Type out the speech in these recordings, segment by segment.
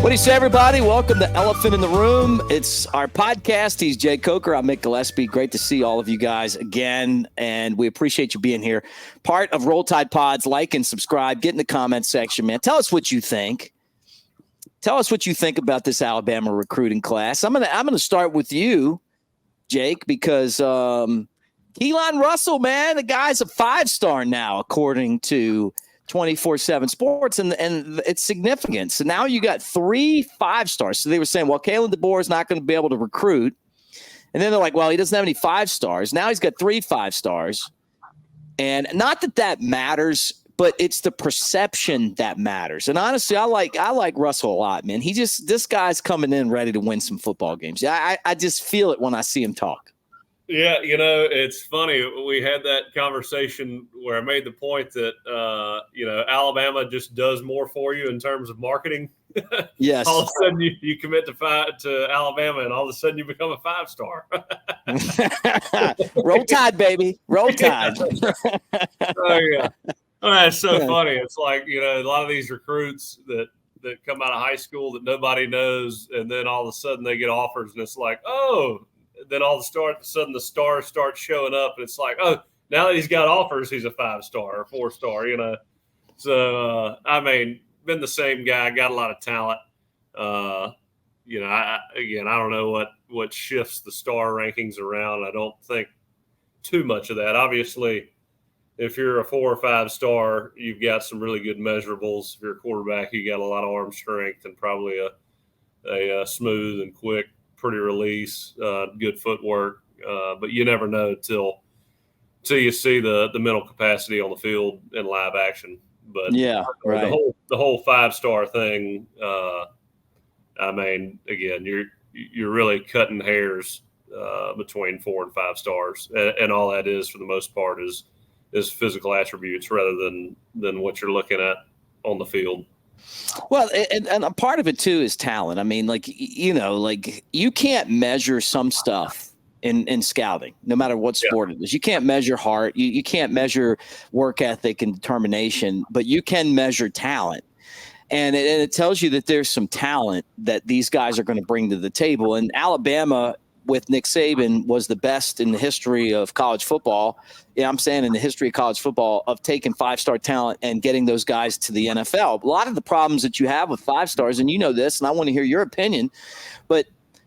What do you say, everybody? Welcome to Elephant in the Room. It's our podcast. He's Jay Coker. I'm Mick Gillispie. Great to see all of you guys again, and we appreciate you being here. Part of Roll Tide Pods. Like and subscribe. Get in the comments section, man. Tell us what you think. Tell us what you think about this Alabama recruiting class. I'm gonna start with you, Jake, because Keelan Russell, man, the guy's a 5-star now, according to 24/7 Sports, and it's significant. So now you got 3 5-stars. So they were saying, well, Kalen DeBoer is not going to be able to recruit. And then they're like, well, he doesn't have any 5-stars. Now he's got 3 5-stars. And not that matters, but it's the perception that matters. And honestly, I like Russell a lot, man. This guy's coming in ready to win some football games. I just feel it when I see him talk. Yeah, it's funny. We had that conversation where I made the point that, Alabama just does more for you in terms of marketing. Yes. All of a sudden you commit to Alabama, and all of a sudden you become a 5-star. Roll Tide, baby. Roll Tide. Oh, yeah. Oh, that's so funny. It's like, a lot of these recruits that come out of high school that nobody knows, and then all of a sudden they get offers, and it's like, oh – then all of a sudden the stars start showing up, and it's like, oh, now that he's got offers, he's a 5-star or 4-star, So, been the same guy, got a lot of talent. I don't know what shifts the star rankings around. I don't think too much of that. Obviously, if you're a 4 or 5-star, you've got some really good measurables. If you're a quarterback, you got a lot of arm strength and probably a smooth and quick, pretty release, good footwork, but you never know till you see the mental capacity on the field in live action. But yeah, right. The whole 5-star thing. Again, you're really cutting hairs between 4 and 5 stars, and all that is for the most part is physical attributes rather than what you're looking at on the field. Well, and a part of it too is talent. I mean, you can't measure some stuff in scouting, no matter what sport it is. You can't measure heart. You can't measure work ethic and determination, but you can measure talent. And it tells you that there's some talent that these guys are going to bring to the table. And Alabama with Nick Saban was the best in the history of college football. Yeah, I'm saying in the history of college football of taking 5-star talent and getting those guys to the NFL. A lot of the problems that you have with 5-stars, and you know this, and I want to hear your opinion, but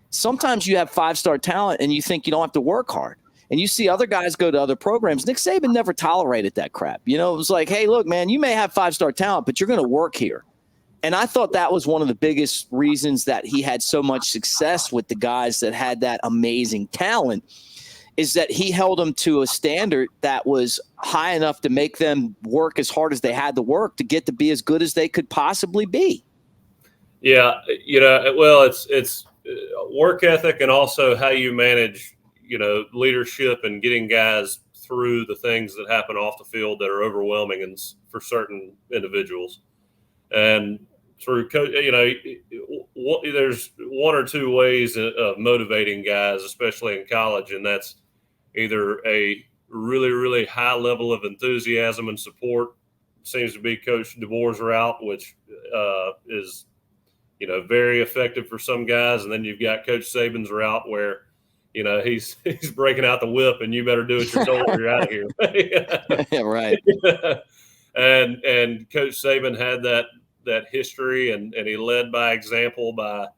sometimes you have 5-star talent and you think you don't have to work hard. And you see other guys go to other programs. Nick Saban never tolerated that crap. It was like, hey, look, man, you may have 5-star talent, but you're going to work here. And I thought that was one of the biggest reasons that he had so much success with the guys that had that amazing talent, is that he held them to a standard that was high enough to make them work as hard as they had to work to get to be as good as they could possibly be. Yeah, well, it's work ethic and also how you manage, leadership and getting guys through the things that happen off the field that are overwhelming and for certain individuals. And through, there's 1 or 2 ways of motivating guys, especially in college, and that's either a really, really high level of enthusiasm and support. Seems to be Coach DeBoer's route, which is, very effective for some guys. And then you've got Coach Saban's route where, he's breaking out the whip and you better do what you're told or you're out of here. Yeah, right. And Coach Saban had that history, and he led by example by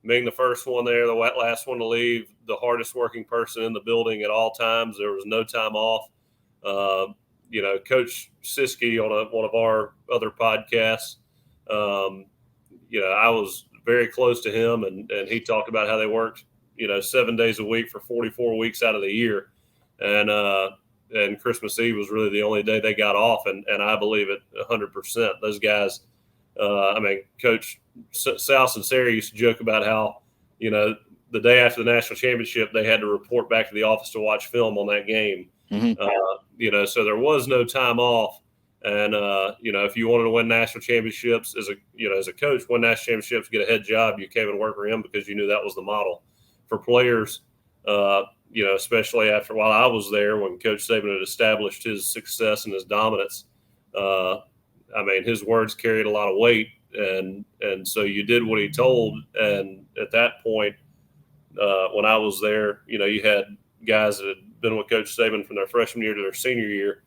being the first one there, the last one to leave, the hardest working person in the building at all times. There was no time off. Coach Sisky on one of our other podcasts, I was very close to him, and he talked about how they worked, 7 days a week for 44 weeks out of the year. And Christmas Eve was really the only day they got off. And I believe it 100%. Those guys, Coach Sal Sinceri used to joke about how, the day after the national championship, they had to report back to the office to watch film on that game. Mm-hmm. So there was no time off. And, if you wanted to win national championships as a coach, win national championships, get a head job, you came and worked for him because you knew that was the model. For players, especially while I was there when Coach Saban had established his success and his dominance, his words carried a lot of weight. and so you did what he told. And at that point, when I was there, you had guys that had been with Coach Saban from their freshman year to their senior year,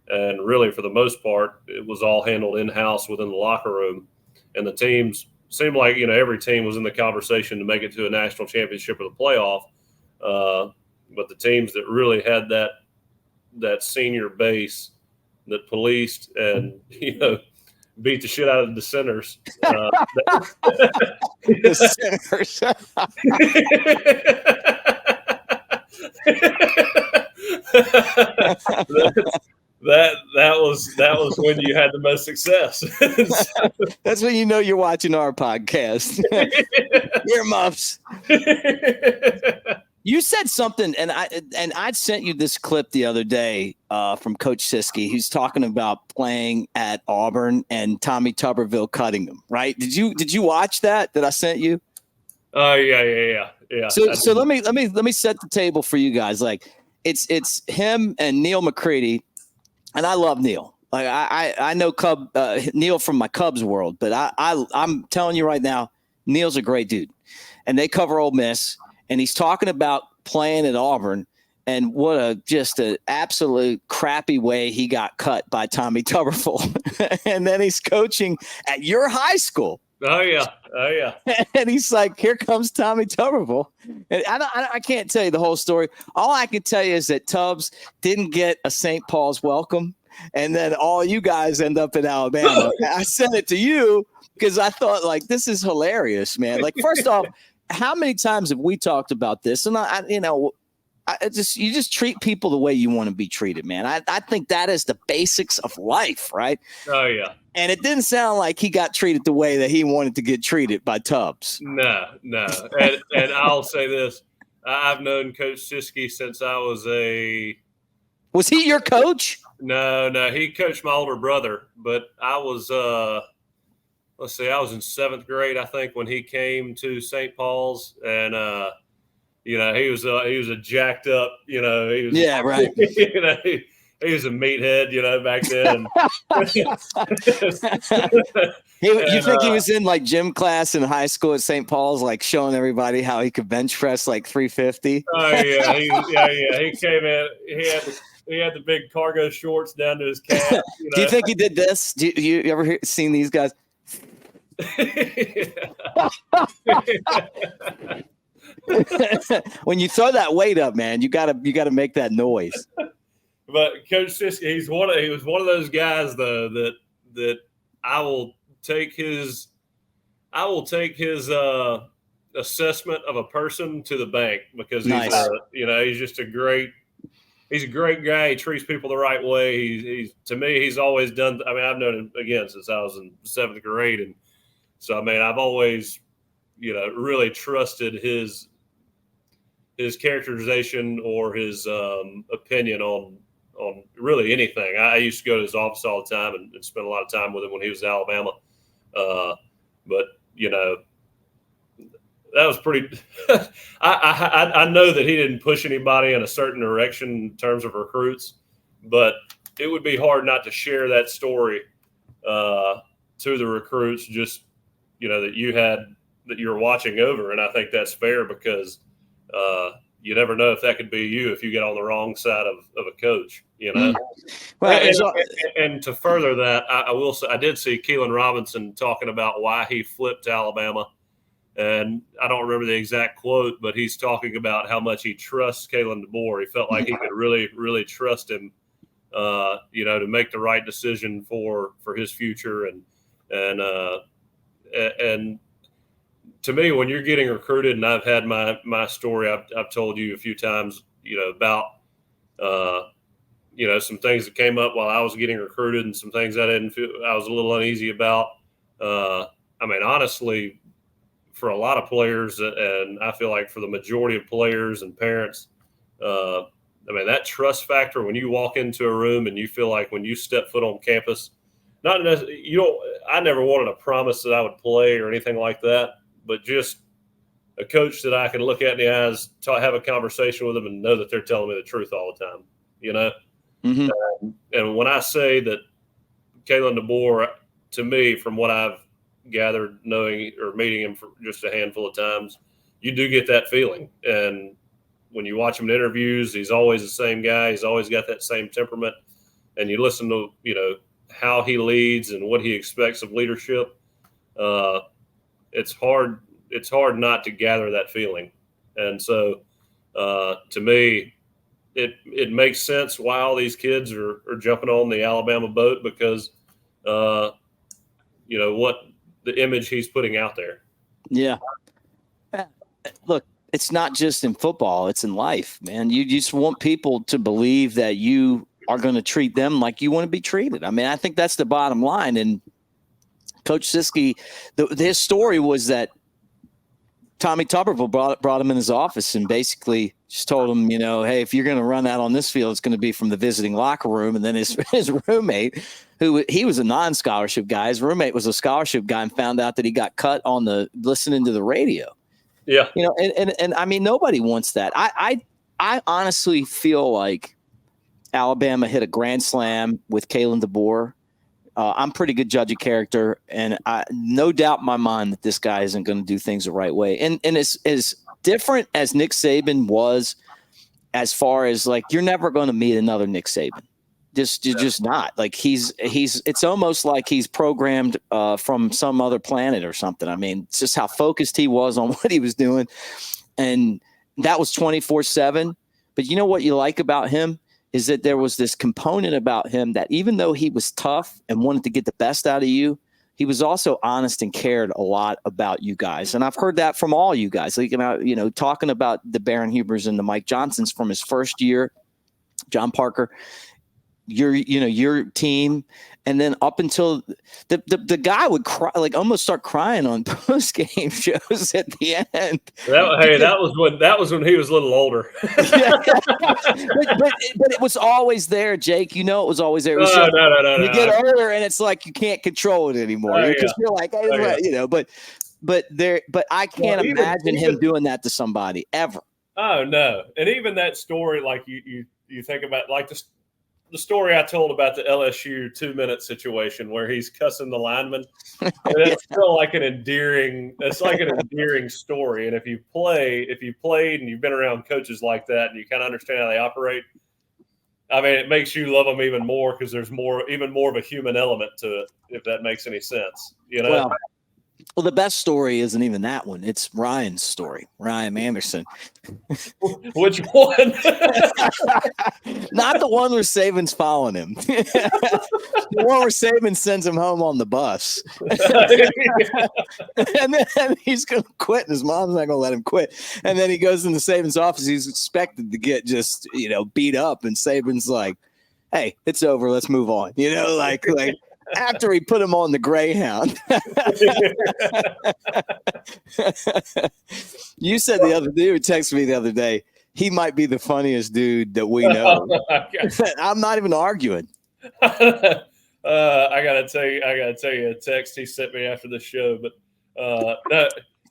and really for the most part, it was all handled in-house within the locker room. And the teams seemed like every team was in the conversation to make it to a national championship or the playoff. But the teams that really had that senior base that policed and beat the shit out of the dissenters. The sinners. that was when you had the most success. That's when you're watching our podcast. Earmuffs. You said something, and I sent you this clip the other day from Coach Siskey. He's talking about playing at Auburn and Tommy Tuberville cutting him. Right? Did you watch that I sent you? Oh yeah. So let me set the table for you guys. Like it's him and Neil McCready, and I love Neil. Like I know Neil from my Cubs world, but I'm telling you right now, Neil's a great dude, and they cover Ole Miss. And he's talking about playing at Auburn and what just an absolute crappy way he got cut by Tommy Tuberville. And then he's coaching at your high school. Oh yeah. And he's like, here comes Tommy Tuberville. And I can't tell you the whole story. All I can tell you is that Tubbs didn't get a St. Paul's welcome. And then all you guys end up in Alabama. I sent it to you because I thought, like, this is hilarious, man. Like, first off, how many times have we talked about this? And you just treat people the way you want to be treated, man. I think that is the basics of life, right? Oh yeah. And it didn't sound like he got treated the way that he wanted to get treated by Tubbs. No. And I'll say this: I've known Coach Siskey since I was Was he your coach? No, he coached my older brother, but I was I was in 7th grade, I think, when he came to St. Paul's, and he was a jacked up, he was, yeah, right. He was a meathead, back then. You think he was in like gym class in high school at St. Paul's, like showing everybody how he could bench press like 350? Oh yeah, he came in. He had the big cargo shorts down to his calf. Do you think he did this? Do you ever seen these guys? When you throw that weight up, man, you gotta make that noise. But Coach Siskey, he was one of those guys though that I will take his assessment of a person to the bank, because nice. He's just a great guy. He treats people the right way. He's to me, he's always done. I mean, I've known him again since I was in 7th grade, and so, I mean, I've always, really trusted his characterization or his opinion on really anything. I used to go to his office all the time and spend a lot of time with him when he was in Alabama. But that was pretty. I know that he didn't push anybody in a certain direction in terms of recruits, but it would be hard not to share that story to the recruits. Just that you were watching over, and I think that's fair, because you never know if that could be you if you get on the wrong side of a coach. Well, and to further that, I will say I did see Keelan Robinson talking about why he flipped Alabama. And I don't remember the exact quote, but he's talking about how much he trusts Kalen DeBoer. He felt like he could really, really trust him, to make the right decision for his future. And to me, when you're getting recruited, and I've had my story, I've told you a few times, about, some things that came up while I was getting recruited, and some things I was a little uneasy about. I mean, honestly, for a lot of players, and I feel like for the majority of players and parents, I mean, that trust factor, when you walk into a room and you feel like when you step foot on campus, I never wanted a promise that I would play or anything like that, but just a coach that I can look at in the eyes, have a conversation with them, and know that they're telling me the truth all the time, And when I say that Kalen DeBoer, to me, from what I've gathered knowing or meeting him for just a handful of times, you do get that feeling. And when you watch him in interviews, he's always the same guy. He's always got that same temperament. And you listen to, how he leads and what he expects of leadership. It's hard not to gather that feeling. And so to me, it makes sense why all these kids are jumping on the Alabama boat, because what the image he's putting out there. Yeah. Look, it's not just in football, it's in life, man. You just want people to believe that you are going to treat them like you want to be treated. I mean, I think that's the bottom line. And Coach Siski, his story was that Tommy Tuberville brought him in his office and basically just told him, hey, if you're going to run out on this field, it's going to be from the visiting locker room. And then his roommate, he was a non-scholarship guy, his roommate was a scholarship guy, and found out that he got cut on listening to the radio. Yeah. And I mean, nobody wants that. I honestly feel like Alabama hit a grand slam with Kayin DeBoer. I'm a pretty good judge of character, and no doubt in my mind that this guy isn't going to do things the right way. And as different as Nick Saban was, as far as like, you're never going to meet another Nick Saban. Just not. Like it's almost like he's programmed from some other planet or something. I mean, it's just how focused he was on what he was doing. And that was 24/7. But you know what you like about him is that there was this component about him that even though he was tough and wanted to get the best out of you, he was also honest and cared a lot about you guys. And I've heard that from all you guys. Like, talking about the Baron Hubers and the Mike Johnsons from his first year, John Parker, your team, and then up until the guy would cry, like almost start crying on post game shows at the end. That was when he was a little older. Yeah. but it was always there, Jake. It was always there. No. You get older, and it's like you can't control it anymore because you're like, hey, But I can't imagine him doing that to somebody ever. Oh no! And even that story, like you think about, like the story I told about the LSU 2-minute situation where he's cussing the lineman. That's still like an endearing. It's like an endearing story. And if you played and you've been around coaches like that and you kind of understand how they operate, I mean, it makes you love them even more because there's even more of a human element to it. If that makes any sense, Well, the best story isn't even that one. It's Ryan's story, Ryan Anderson. Which one? Not the one where Saban's following him. The one where Saban sends him home on the bus. And then he's going to quit, and his mom's not going to let him quit. And then he goes into Saban's office. He's expected to get just, beat up. And Saban's like, hey, it's over. Let's move on. Like after he put him on the Greyhound. You said the other dude texted me the other day, he might be the funniest dude that we know. I'm not even arguing. I gotta tell you a text he sent me after the show, but no,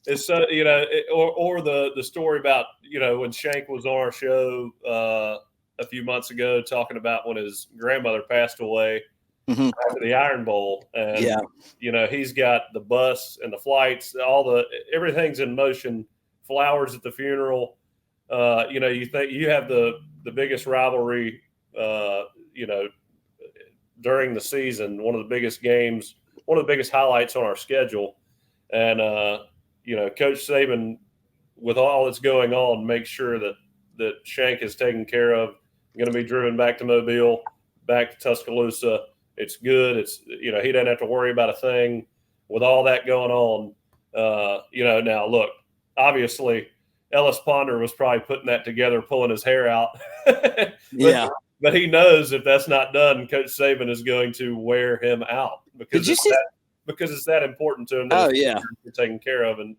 it's or the story about when Shank was on our show a few months ago talking about when his grandmother passed away. Mm-hmm. After the Iron Bowl, and he's got the bus and the flights, everything's in motion. Flowers at the funeral. You think you have the biggest rivalry, during the season, one of the biggest games, one of the biggest highlights on our schedule, and Coach Saban, with all that's going on, makes sure that Shank is taken care of. Going to be driven back to Mobile, back to Tuscaloosa. It's good. He doesn't have to worry about a thing with all that going on. Now look, obviously Ellis Ponder was probably putting that together, pulling his hair out. But he knows if that's not done, Coach Saban is going to wear him out because it's that important to him. You're taken care of in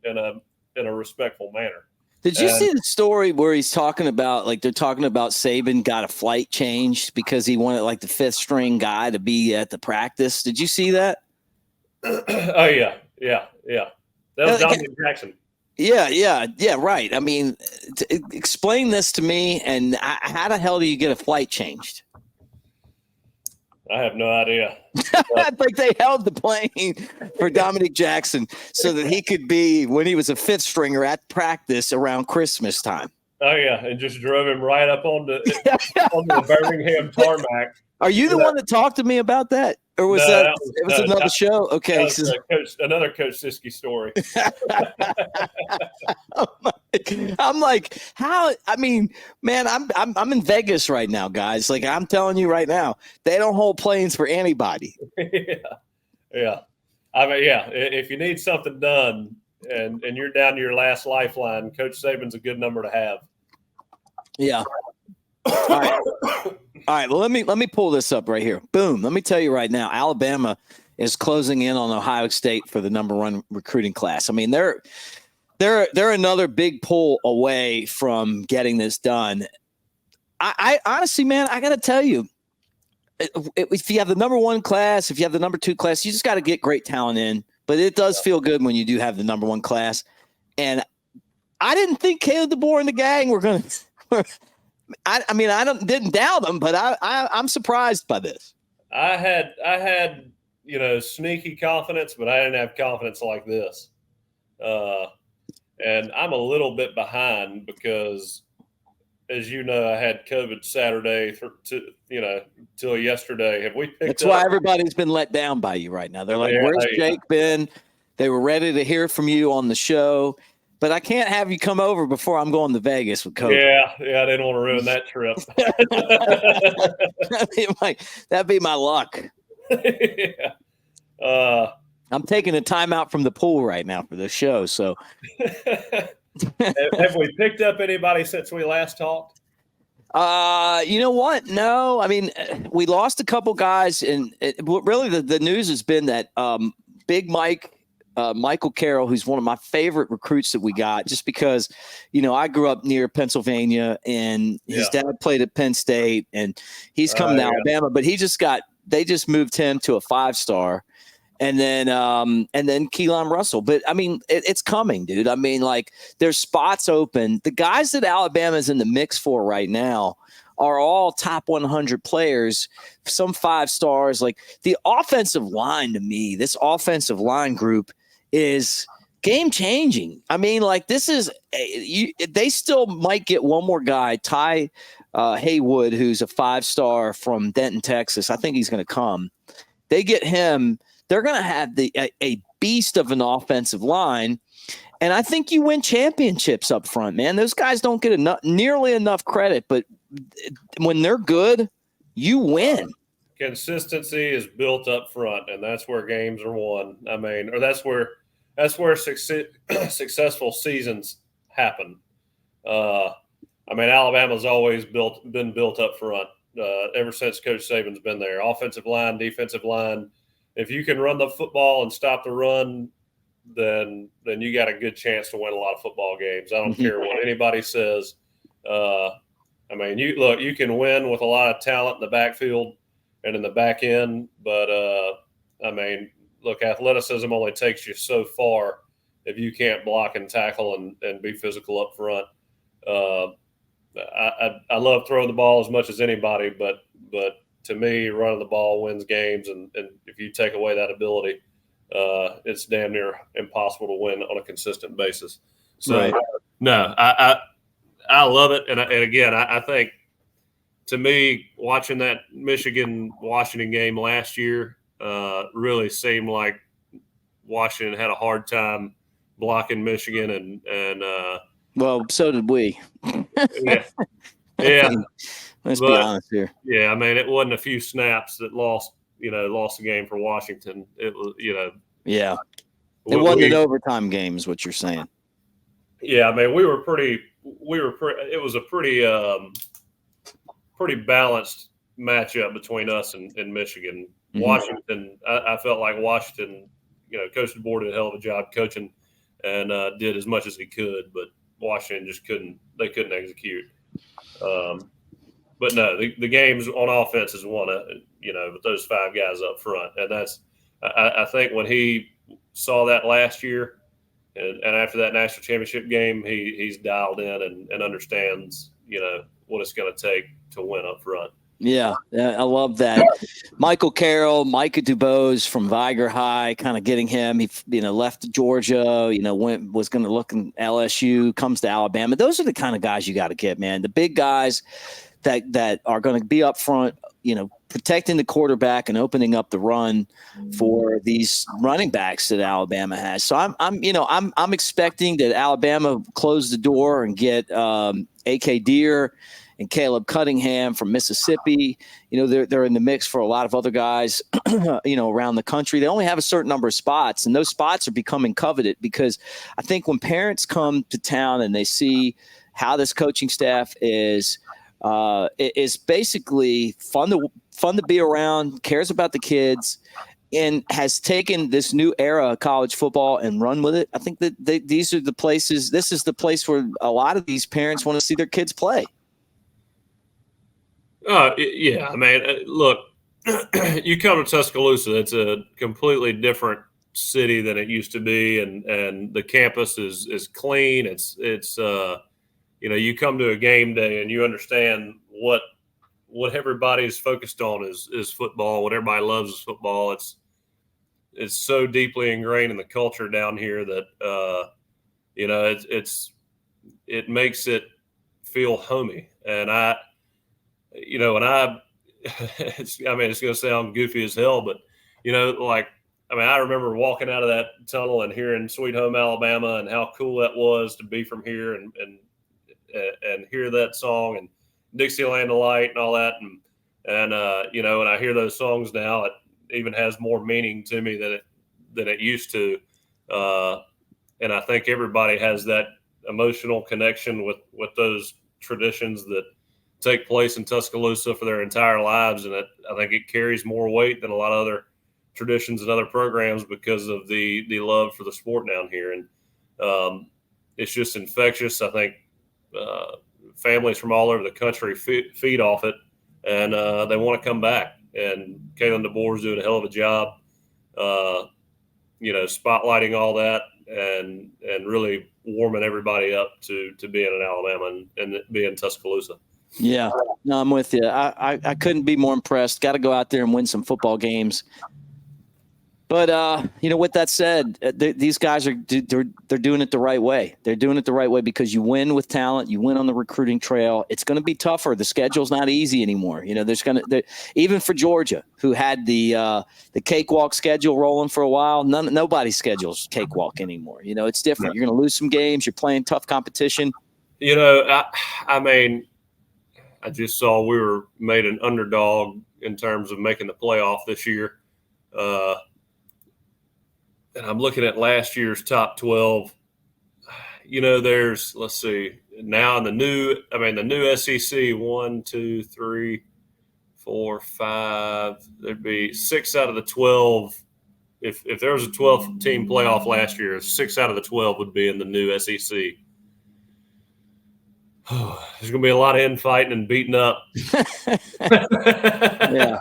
a respectful manner. Did you see the story where he's talking about, like, they're talking about Saban got a flight changed because he wanted, like, the fifth string guy to be at the practice? Did you see that? Oh, yeah. That was Donovan Jackson. Yeah, right. I mean, explain this to me, and how the hell do you get a flight changed? I have no idea. Like they held the plane for Dominic Jackson so that he could be, when he was a fifth stringer, at practice around Christmas time. Oh, yeah, and just drove him right up on the Birmingham tarmac. Are you the one that talked to me about that? Or was it was another show? Okay. Another Coach Sisky story. I'm like, how? I mean, man, I'm in Vegas right now, guys. Like, I'm telling you right now, they don't hold planes for anybody. Yeah. I mean, yeah, if you need something done and you're down to your last lifeline, Coach Saban's a good number to have. Yeah. All right. Well, let me pull this up right here. Boom. Let me tell you right now, Alabama is closing in on Ohio State for the #1 recruiting class. I mean, they're another big pull away from getting this done. I honestly, man, I got to tell you, if you have the #1 class, if you have the #2 class, you just got to get great talent in. But it does feel good when you do have the #1 class. And I didn't think Caleb DeBoer and the gang were going to. I mean, didn't doubt them, but I'm surprised by this. I had sneaky confidence, but I didn't have confidence like this. And I'm a little bit behind because, as you know, I had COVID Saturday till yesterday. Have we picked That's why everybody's been let down by you right now. They're like, where's Jake been? They were ready to hear from you on the show. But I can't have you come over before I'm going to Vegas with COVID. Yeah, I didn't want to ruin that trip. That'd be my luck. Yeah. I'm taking a timeout from the pool right now for this show. So, have we picked up anybody since we last talked? You know what? No, I mean, we lost a couple guys, and really the news has been that Big Mike. Michael Carroll, who's one of my favorite recruits that we got, just because, I grew up near Pennsylvania and his dad played at Penn State and he's coming to Alabama, but they just moved him to a 5-star. And then Keelan Russell. But I mean, it's coming, dude. I mean, like, there's spots open. The guys that Alabama's in the mix for right now are all top 100 players, some 5-stars. Like, the offensive line, to me, this offensive line group is game changing. I mean, like, this is they still might get one more guy, Ty Haywood, who's a 5-star from Denton, Texas. I think he's going to come. They get him. They're going to have a beast of an offensive line. And I think you win championships up front, man. Those guys don't get nearly enough credit, but when they're good, you win. Consistency is built up front, and that's where games are won. I mean, or that's where successful seasons happen. I mean, Alabama's always been built up front ever since Coach Saban's been there. Offensive line, defensive line. If you can run the football and stop the run, then you got a good chance to win a lot of football games. I don't care what anybody says. I mean, you can win with a lot of talent in the backfield and in the back end, but I mean, look, athleticism only takes you so far if you can't block and tackle and be physical up front. I love throwing the ball as much as anybody, but to me, running the ball wins games, and if you take away that ability, it's damn near impossible to win on a consistent basis. So, right. No, I love it, and again, I think, to me, watching that Michigan-Washington game last year really seemed like Washington had a hard time blocking Michigan, and well, so did we. Yeah. Let's be honest here. Yeah, I mean, it wasn't a few snaps that lost the game for Washington. It was, yeah, it wasn't an overtime game, is what you're saying. Yeah, I mean, it was a pretty balanced matchup between us and Michigan. Mm-hmm. Washington, I felt like Washington, Coach DeBoer did a hell of a job coaching and did as much as he could, but Washington just couldn't execute. But no, the games on offense is won, with those 5 guys up front. And that's, I think when he saw that last year and after that national championship game, he's dialed in and understands, what it's going to take to win up front. Yeah, I love that. Michael Carroll, Micah DuBose from Viger High, kind of getting him. He, left Georgia. Was going to look in LSU. Comes to Alabama. Those are the kind of guys you got to get, man. The big guys that are going to be up front. Protecting the quarterback and opening up the run for these running backs that Alabama has. So I'm expecting that Alabama close the door and get A.K. Deere and Caleb Cunningham from Mississippi. They're in the mix for a lot of other guys, around the country. They only have a certain number of spots, and those spots are becoming coveted because I think when parents come to town and they see how this coaching staff is basically fun to be around, cares about the kids, and has taken this new era of college football and run with it. I think that these are the places. This is the place where a lot of these parents want to see their kids play. Yeah. I mean, look, you come to Tuscaloosa, it's a completely different city than it used to be, and the campus is clean. It's you come to a game day and you understand what everybody's focused on is football. What everybody loves is football. It's so deeply ingrained in the culture down here that it makes it feel homey. And it's going to sound goofy as hell, but I remember walking out of that tunnel and hearing "Sweet Home Alabama" and how cool that was to be from here and hear that song and Dixieland Delight and all that. And I hear those songs now, it even has more meaning to me than it used to. And I think everybody has that emotional connection with those traditions that take place in Tuscaloosa for their entire lives. And I think it carries more weight than a lot of other traditions and other programs because of the love for the sport down here. And it's just infectious. I think families from all over the country feed off it, and they want to come back. And Kayin DeBoer is doing a hell of a job, spotlighting all that and really warming everybody up to being in Alabama and being in Tuscaloosa. Yeah, no, I'm with you. I couldn't be more impressed. Got to go out there and win some football games. But, with that said, these guys they're doing it the right way. They're doing it the right way because you win with talent. You win on the recruiting trail. It's going to be tougher. The schedule's not easy anymore. Even for Georgia, who had the cakewalk schedule rolling for a while, nobody's schedule's cakewalk anymore. It's different. You're going to lose some games. You're playing tough competition. I just saw we were made an underdog in terms of making the playoff this year. And I'm looking at last year's top 12. There's, let's see, now in the new SEC, 1, 2, 3, 4, 5, there'd be 6 out of the 12. If there was a 12-team playoff last year, 6 out of the 12 would be in the new SEC. There's going to be a lot of infighting and beating up. Yeah.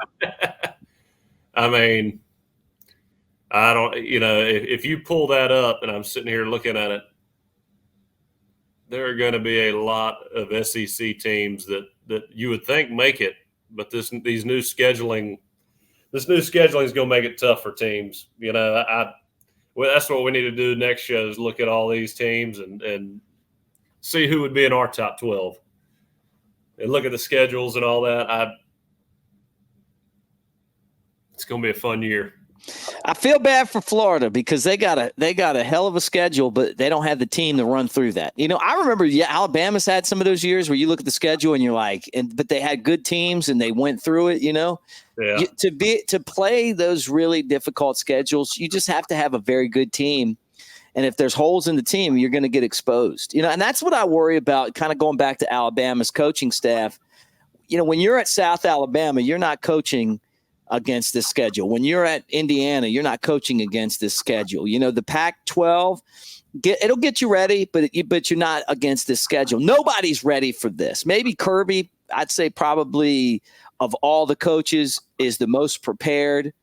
I don't, if you pull that up and I'm sitting here looking at it, there are going to be a lot of SEC teams that you would think make it, but this new scheduling is going to make it tough for teams. That's what we need to do next show is look at all these teams and see who would be in our top 12 and look at the schedules and all that. It's going to be a fun year. I feel bad for Florida because they got a hell of a schedule, but they don't have the team to run through that. I remember Alabama's had some of those years where you look at the schedule and you're like, but they had good teams and they went through it. Yeah. To play those really difficult schedules, you just have to have a very good team. And if there's holes in the team, you're going to get exposed. And that's what I worry about. Kind of going back to Alabama's coaching staff. When you're at South Alabama, you're not coaching against this schedule. When you're at Indiana, you're not coaching against this schedule. The Pac-12, it'll get you ready, but you're not against this schedule. Nobody's ready for this. Maybe Kirby, I'd say probably of all the coaches, is the most prepared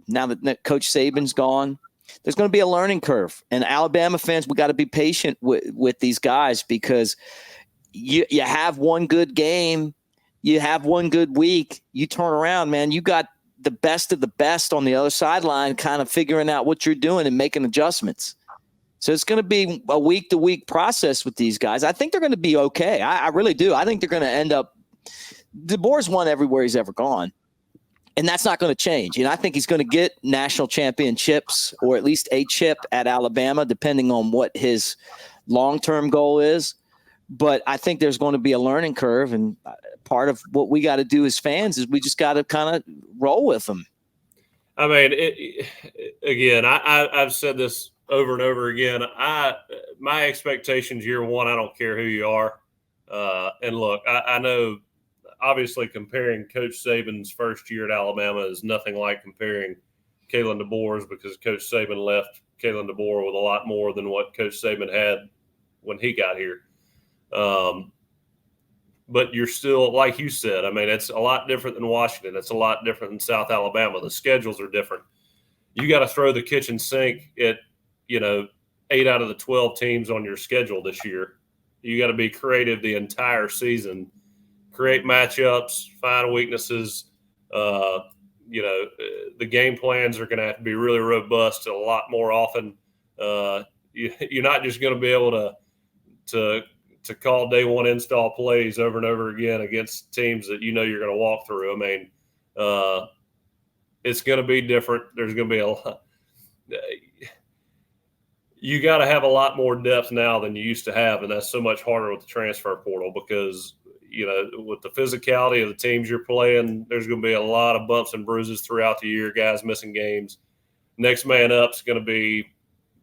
now that Coach Saban's gone. There's going to be a learning curve. And Alabama fans, we got to be patient with these guys because you have one good game. you have one good week, you turn around, man, you got the best of the best on the other sideline kind of figuring out what you're doing and making adjustments. So it's going to be a week-to-week process with these guys. I think they're going to be okay. I really do. I think they're going to end up – DeBoer's won everywhere he's ever gone, and that's not going to change. And I think he's going to get national championships or at least a chip at Alabama, depending on what his long-term goal is. But I think there's going to be a learning curve, and part of what we got to do as fans is we just got to kind of roll with them. I mean, I've said this over and over again. My expectations year one, I don't care who you are. And look, I know obviously comparing Coach Saban's first year at Alabama is nothing like comparing Kalen DeBoer's, because Coach Saban left Kalen DeBoer with a lot more than what Coach Saban had when he got here. But you're still, like you said, I mean, it's a lot different than Washington. It's a lot different than South Alabama. The schedules are different. You got to throw the kitchen sink at, 8 out of the 12 teams on your schedule this year. You got to be creative the entire season, create matchups, find weaknesses. The game plans are going to have to be really robust a lot more often. You're not just going to be able to call day one install plays over and over again against teams that you're going to walk through. I mean, it's going to be different. There's going to be a lot. You got to have a lot more depth now than you used to have, and that's so much harder with the transfer portal because, with the physicality of the teams you're playing, there's going to be a lot of bumps and bruises throughout the year, guys missing games. Next man up is going to be,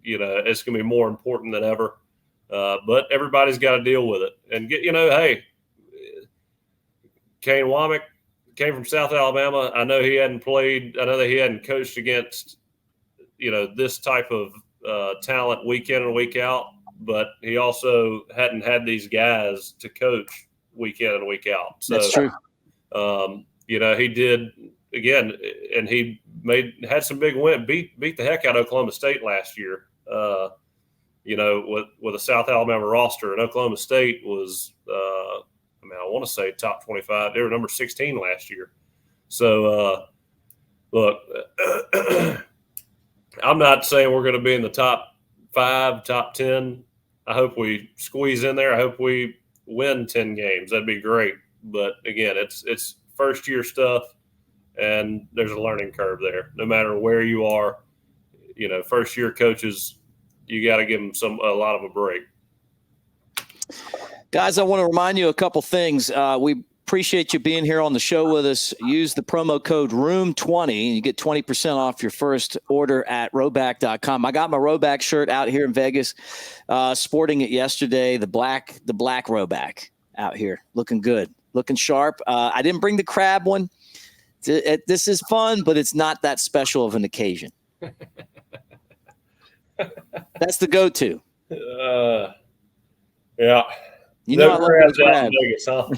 it's going to be more important than ever. But everybody's got to deal with it and hey, Kane Womack came from South Alabama. I know he hadn't played. I know that he hadn't coached against, this type of talent week in and week out, but he also hadn't had these guys to coach week in and week out. So that's true. He did again, and he had some big win, beat the heck out of Oklahoma State last year. With a South Alabama roster, and Oklahoma State was, I want to say top 25. They were number 16 last year. So, look, I'm not saying we're going to be in the top 5, top 10. I hope we squeeze in there. I hope we win 10 games. That'd be great. But, again, it's first-year stuff, and there's a learning curve there. No matter where you are, first-year coaches – you got to give them a lot of a break. Guys, I want to remind you a couple things. We appreciate you being here on the show with us. Use the promo code ROOM20 and you get 20% off your first order at Rooback.com. I got my Rooback shirt out here in Vegas, sporting it yesterday. The black Rooback out here, looking good, looking sharp. I didn't bring the crab one. This is fun, but it's not that special of an occasion. That's the go-to. Yeah. I love those crabs. Vegas, huh?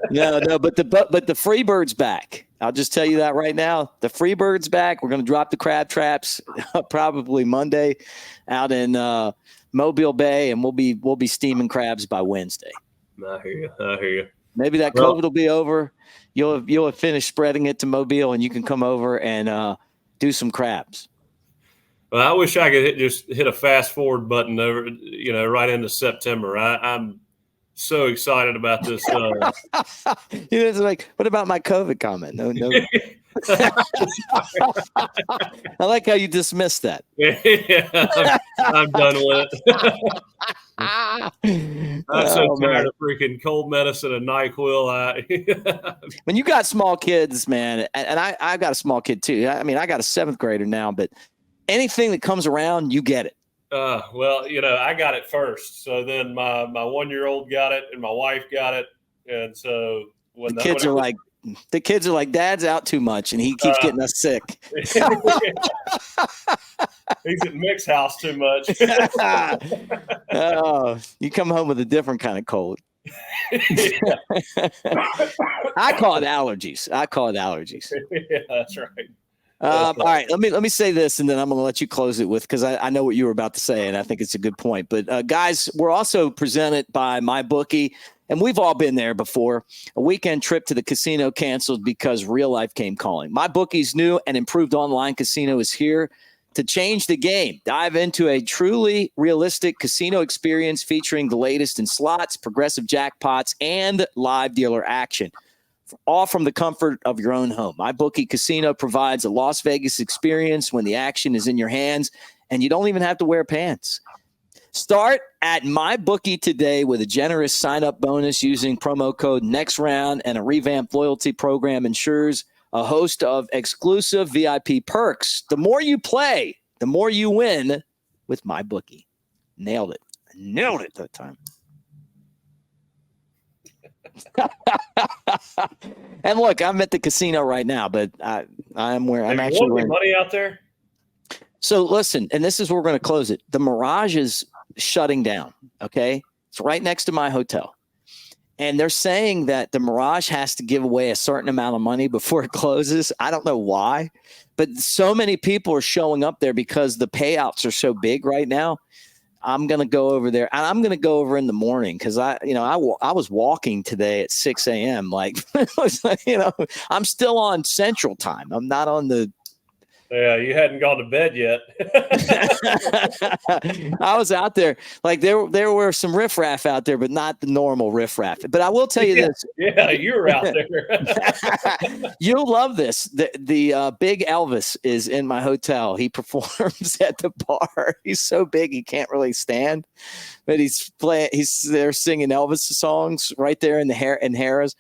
No. But the Freebird's back. I'll just tell you that right now. The Freebird's back. We're going to drop the crab traps probably Monday out in Mobile Bay, and we'll be steaming crabs by Wednesday. I hear you. Maybe that COVID will be over. You'll have finished spreading it to Mobile, and you can come over and do some crabs. Well, I wish I could hit a fast forward button over, right into September. I'm so excited about this. It's like, what about my COVID comment? No. I like how you dismissed that. Yeah, I'm done with it. I'm so tired of freaking cold medicine and NyQuil. When you got small kids, man, and I've got a small kid too. I mean, I got a 7th grader now, but anything that comes around, you get it. Well, I got it first. So then my 1-year-old got it and my wife got it. And so the kids are like, Dad's out too much and he keeps getting us sick. He's at Mick's house too much. Oh, you come home with a different kind of cold. I call it allergies. Yeah, that's right. All right, let me say this, and then I'm going to let you close it with, because I know what you were about to say, and I think it's a good point. But guys, we're also presented by MyBookie, and we've all been there before. A weekend trip to the casino canceled because real life came calling. MyBookie's new and improved online casino is here to change the game. Dive into a truly realistic casino experience featuring the latest in slots, progressive jackpots, and live dealer action, all from the comfort of your own home. MyBookie Casino provides a Las Vegas experience when the action is in your hands, and you don't even have to wear pants. Start at MyBookie today with a generous sign-up bonus using promo code NEXTROUND, and a revamped loyalty program ensures a host of exclusive VIP perks. The more you play, the more you win with MyBookie. Nailed it. Nailed it that time. And look, I'm at the casino right now, but I'm where I'm actually wearing money out there. So listen, and this is where we're going to close it. The Mirage is shutting down. Okay, it's right next to my hotel, and they're saying that the Mirage has to give away a certain amount of money before it closes. I don't know why, but so many people are showing up there because the payouts are so big right now. I'm going to go over there, and I'm going to go over in the morning because I was walking today at 6 a.m. Like, I'm still on Central Time. I'm not on the. Yeah, you hadn't gone to bed yet. I was out there. Like there were some riffraff out there, but not the normal riffraff. But I will tell you this. Yeah, you were out there. You'll love this. The Big Elvis is in my hotel. He performs at the bar. He's so big he can't really stand, but he's there singing Elvis songs right there in Harrah's.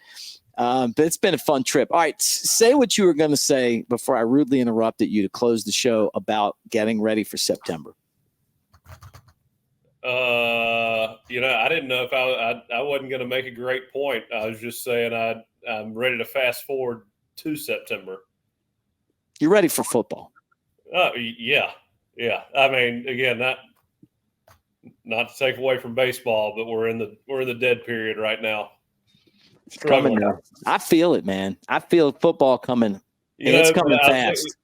But it's been a fun trip. All right, say what you were going to say before I rudely interrupted you to close the show about getting ready for September. I didn't know if I wasn't going to make a great point. I was just saying I'm ready to fast forward to September. You're ready for football? Yeah. I mean, again, not to take away from baseball, but we're in the dead period right now. It's coming now. I feel it, man. I feel football coming. It's coming fast.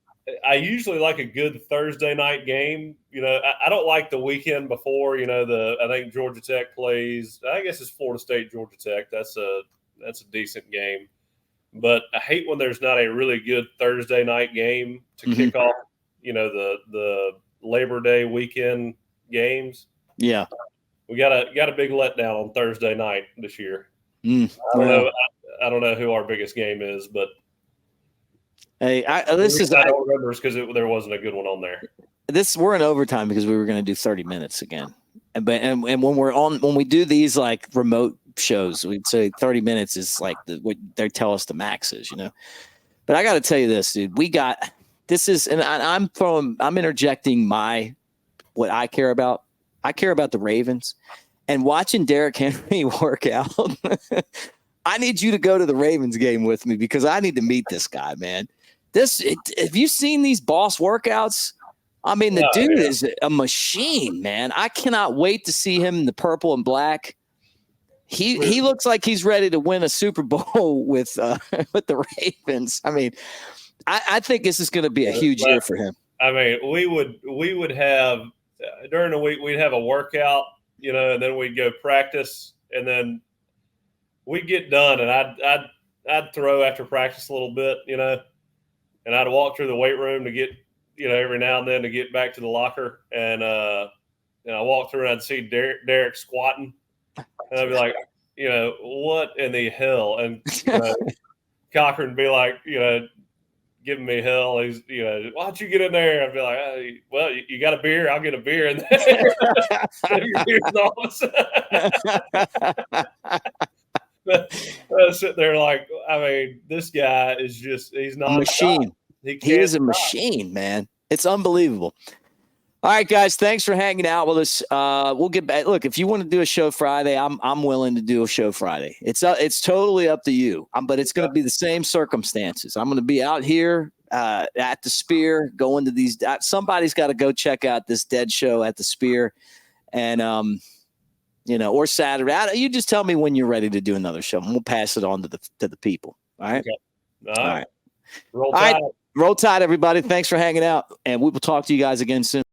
I usually like a good Thursday night game. I don't like the weekend before. I think Georgia Tech plays. I guess it's Florida State, Georgia Tech. That's a decent game. But I hate when there's not a really good Thursday night game to kick off. The Labor Day weekend games. Yeah, we got a big letdown on Thursday night this year. I don't know who our biggest game is, but hey, I don't remember because there wasn't a good one on there. We're in overtime because we were going to do 30 minutes again, and when we do these like remote shows, we'd say 30 minutes is like what they tell us the max is, But I got to tell you this, dude. I'm interjecting what I care about. I care about the Ravens. And watching Derrick Henry work out, I need you to go to the Ravens game with me because I need to meet this guy, man. Have you seen these boss workouts? I mean, the dude is a machine, man. I cannot wait to see him in the purple and black. He looks like he's ready to win a Super Bowl with the Ravens. I mean, I think this is going to be a huge year for him. I mean, we would have during the week we'd have a workout. And then we'd go practice, and then we'd get done, and I'd throw after practice a little bit, and I'd walk through the weight room to get, every now and then to get back to the locker, and I walk through and I'd see Derek squatting, and I'd be like, what in the hell? And Cochran would be like, giving me hell. He's, why don't you get in there? I'd be like, hey, well, you got a beer? I'll get a beer in there. But sit there like, I mean, this guy is he's not a machine. He is a machine, man. It's unbelievable. All right, guys, thanks for hanging out with us. We'll get back. Look, if you want to do a show Friday, I'm willing to do a show Friday. It's totally up to you. But it's going to be the same circumstances. I'm going to be out here at the Spear, going to these. Somebody's got to go check out this dead show at the Spear, and or Saturday. You just tell me when you're ready to do another show, and we'll pass it on to the people. All right. Okay. All right. All right. Roll Tide, everybody. Thanks for hanging out, and we will talk to you guys again soon.